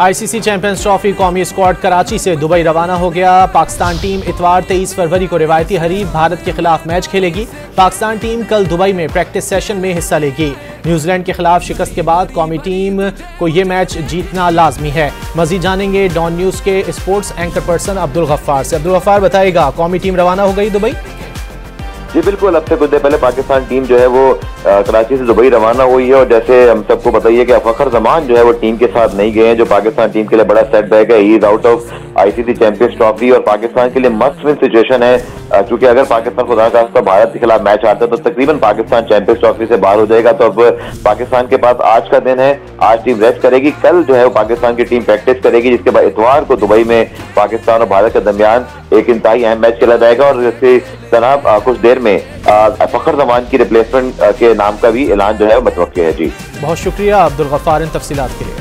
ICC champions trophy कौमी squad Karachi से Dubai रवाना हो गया। पाकिस्तान टीम इतवार 23 फरवरी को रिवायती हरीफ भारत के खिलाफ मैच खेलेगी। पाकिस्तान टीम कल दुबई में प्रैक्टिस सेशन में हिस्सा लेगी। न्यूजीलैंड के खिलाफ शिकस्त के बाद कौमी टीम को ये मैच जीतना लाजमी है। मजीद जानेंगे डॉन न्यूज के sports anchor person Abdul Gaffar से। अब्दुल गफ्फार बताएगा, कौमी टीम रवाना हो गई दुबई? जी बिल्कुल, अब से कुछ देर पहले पाकिस्तान टीम जो है वो कराची से दुबई रवाना हुई है। और जैसे हम सबको बताइए कि फखर जमान जो है वो टीम के साथ नहीं गए हैं, जो पाकिस्तान टीम के लिए बड़ा सेटबैक है। He is out of ICC champions trophy और पाकिस्तान के लिए मस्ट विन सिचुएशन है, क्योंकि अगर पाकिस्तान खुदा खास्ता भारत के खिलाफ मैच आता है तो तकरीबन पाकिस्तान चैंपियंस ट्रॉफी से बाहर हो जाएगा। तो अब पाकिस्तान के पास आज का दिन है, आज टीम रेस्ट करेगी। कल जो है वो पाकिस्तान की टीम प्रैक्टिस करेगी, जिसके बाद इतवार को दुबई में पाकिस्तान और भारत के दरमियान एक इंतहाई अहम मैच खेला जाएगा। और जैसे जनाब कुछ देर में फखर जमान की रिप्लेसमेंट के नाम का भी ऐलान जो है मुतवक्किल है। जी बहुत शुक्रिया अब्दुल गफ्फार इन तफसीलात के लिए।